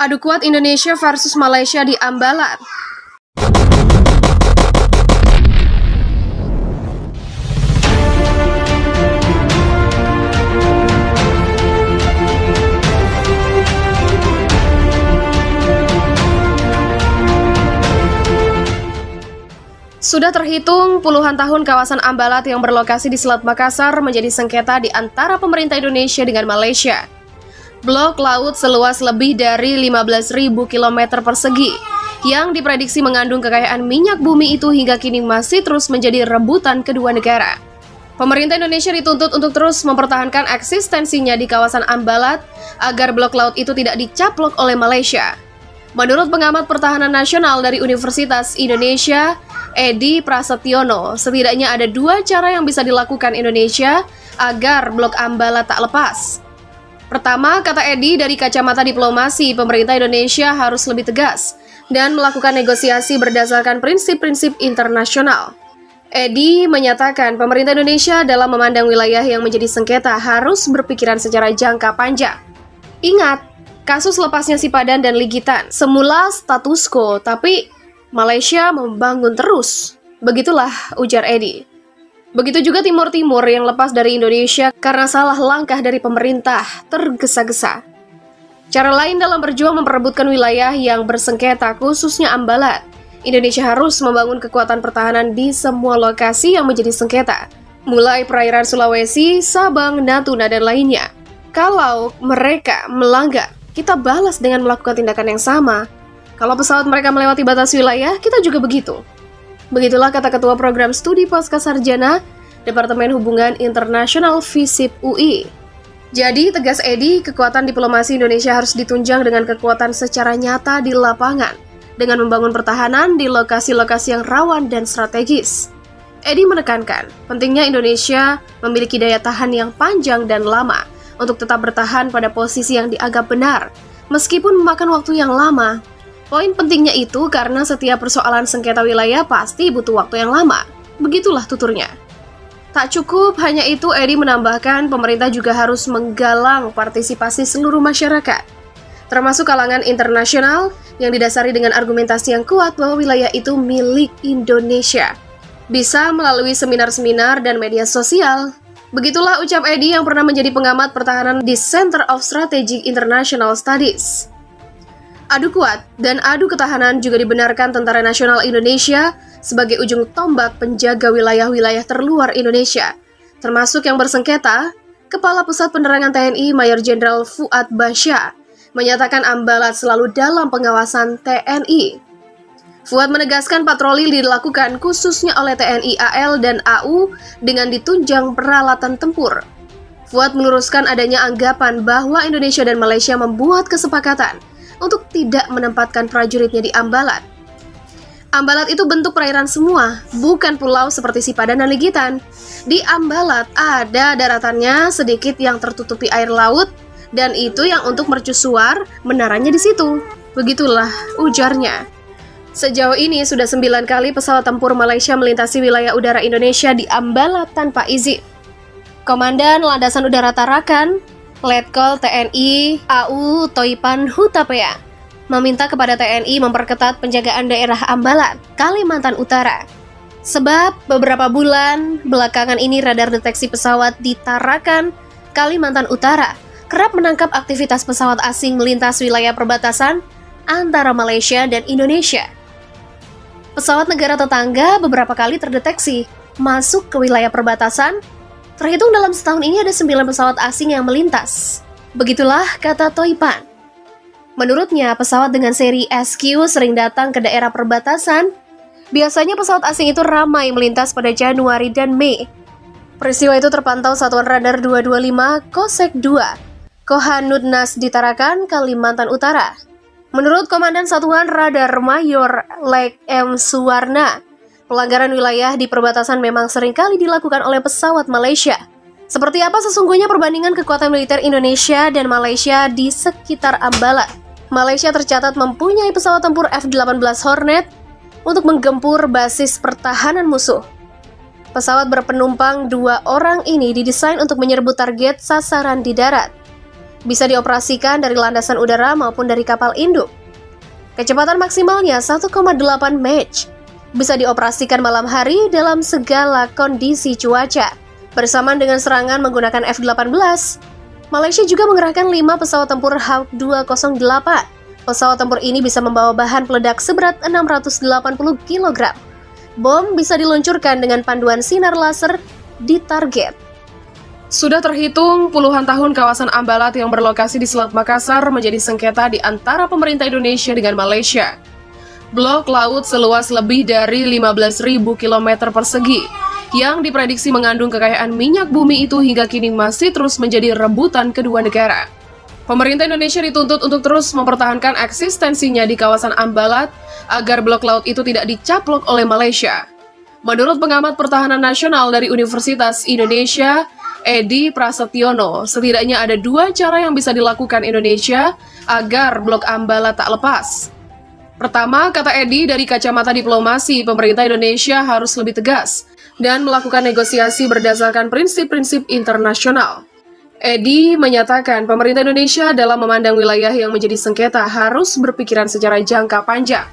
Adu kuat Indonesia versus Malaysia di Ambalat. Sudah terhitung puluhan tahun kawasan Ambalat yang berlokasi di Selat Makassar menjadi sengketa di antara pemerintah Indonesia dengan Malaysia. Blok laut seluas lebih dari 15.000 km persegi yang diprediksi mengandung kekayaan minyak bumi itu hingga kini masih terus menjadi rebutan kedua negara. Pemerintah Indonesia dituntut untuk terus mempertahankan eksistensinya di kawasan Ambalat agar blok laut itu tidak dicaplok oleh Malaysia. Menurut pengamat pertahanan nasional dari Universitas Indonesia, Edi Prasetyono, setidaknya ada dua cara yang bisa dilakukan Indonesia agar blok Ambalat tak lepas. Pertama, kata Edi, dari kacamata diplomasi, pemerintah Indonesia harus lebih tegas dan melakukan negosiasi berdasarkan prinsip-prinsip internasional. Edi menyatakan pemerintah Indonesia dalam memandang wilayah yang menjadi sengketa harus berpikiran secara jangka panjang. Ingat, kasus lepasnya Sipadan dan Ligitan semula status quo, tapi Malaysia membangun terus. Begitulah ujar Edi. Begitu juga Timur Timur yang lepas dari Indonesia karena salah langkah dari pemerintah tergesa-gesa. Cara lain dalam berjuang memperebutkan wilayah yang bersengketa khususnya Ambalat, Indonesia harus membangun kekuatan pertahanan di semua lokasi yang menjadi sengketa, mulai perairan Sulawesi, Sabang, Natuna, dan lainnya. Kalau mereka melanggar, kita balas dengan melakukan tindakan yang sama. Kalau pesawat mereka melewati batas wilayah, kita juga begitu. Begitulah kata Ketua Program Studi Pascasarjana Departemen Hubungan Internasional FISIP UI. Jadi, tegas Edi, kekuatan diplomasi Indonesia harus ditunjang dengan kekuatan secara nyata di lapangan, dengan membangun pertahanan di lokasi-lokasi yang rawan dan strategis. Edi menekankan, pentingnya Indonesia memiliki daya tahan yang panjang dan lama untuk tetap bertahan pada posisi yang dianggap benar, meskipun memakan waktu yang lama. Poin pentingnya itu karena setiap persoalan sengketa wilayah pasti butuh waktu yang lama. Begitulah tuturnya. Tak cukup hanya itu, Edi menambahkan pemerintah juga harus menggalang partisipasi seluruh masyarakat, termasuk kalangan internasional yang didasari dengan argumentasi yang kuat bahwa wilayah itu milik Indonesia. Bisa melalui seminar-seminar dan media sosial. Begitulah ucap Edi yang pernah menjadi pengamat pertahanan di Center of Strategic International Studies. Adu kuat dan adu ketahanan juga dibenarkan Tentara Nasional Indonesia sebagai ujung tombak penjaga wilayah-wilayah terluar Indonesia, termasuk yang bersengketa. Kepala Pusat Penerangan TNI Mayor Jenderal Fuad Basya menyatakan Ambalat selalu dalam pengawasan TNI. Fuad menegaskan patroli dilakukan khususnya oleh TNI AL dan AU dengan ditunjang peralatan tempur. Fuad meluruskan adanya anggapan bahwa Indonesia dan Malaysia membuat kesepakatan untuk tidak menempatkan prajuritnya di Ambalat. Ambalat itu bentuk perairan semua, bukan pulau seperti Sipadan dan Ligitan. Di Ambalat ada daratannya sedikit yang tertutupi air laut, dan itu yang untuk mercusuar menaranya di situ. Begitulah ujarnya. Sejauh ini sudah 9 kali pesawat tempur Malaysia melintasi wilayah udara Indonesia di Ambalat tanpa izin. Komandan Landasan Udara Tarakan, Letkol TNI AU Toipan Hutapea, meminta kepada TNI memperketat penjagaan daerah Ambalat, Kalimantan Utara. Sebab beberapa bulan belakangan ini radar deteksi pesawat di Tarakan, Kalimantan Utara, kerap menangkap aktivitas pesawat asing melintas wilayah perbatasan antara Malaysia dan Indonesia. Pesawat negara tetangga beberapa kali terdeteksi masuk ke wilayah perbatasan. Terhitung dalam setahun ini ada 9 pesawat asing yang melintas. Begitulah kata Toipan. Menurutnya, pesawat dengan seri SQ sering datang ke daerah perbatasan. Biasanya pesawat asing itu ramai melintas pada Januari dan Mei. Peristiwa itu terpantau Satuan Radar 225 Kosek 2, Kohanudnas di Tarakan, Kalimantan Utara. Menurut Komandan Satuan Radar Mayor Lek M. Suwarna, pelanggaran wilayah di perbatasan memang seringkali dilakukan oleh pesawat Malaysia. Seperti apa sesungguhnya perbandingan kekuatan militer Indonesia dan Malaysia di sekitar Ambalat? Malaysia tercatat mempunyai pesawat tempur F-18 Hornet untuk menggempur basis pertahanan musuh. Pesawat berpenumpang 2 orang ini didesain untuk menyerbu target sasaran di darat. Bisa dioperasikan dari landasan udara maupun dari kapal induk. Kecepatan maksimalnya 1,8 Mach. Bisa dioperasikan malam hari dalam segala kondisi cuaca. Bersamaan dengan serangan menggunakan F-18, Malaysia juga mengerahkan 5 pesawat tempur Hawk 208. Pesawat tempur ini bisa membawa bahan peledak seberat 680 kg. Bom bisa diluncurkan dengan panduan sinar laser di target. Sudah terhitung puluhan tahun kawasan Ambalat yang berlokasi di Selat Makassar menjadi sengketa di antara pemerintah Indonesia dengan Malaysia. Blok laut seluas lebih dari 15.000 km persegi yang diprediksi mengandung kekayaan minyak bumi itu hingga kini masih terus menjadi rebutan kedua negara. Pemerintah Indonesia dituntut untuk terus mempertahankan eksistensinya di kawasan Ambalat agar blok laut itu tidak dicaplok oleh Malaysia. Menurut pengamat pertahanan nasional dari Universitas Indonesia, Edi Prasetyono, setidaknya ada 2 cara yang bisa dilakukan Indonesia agar blok Ambalat tak lepas. Pertama, kata Edi, dari kacamata diplomasi, pemerintah Indonesia harus lebih tegas dan melakukan negosiasi berdasarkan prinsip-prinsip internasional. Edi menyatakan pemerintah Indonesia dalam memandang wilayah yang menjadi sengketa harus berpikiran secara jangka panjang.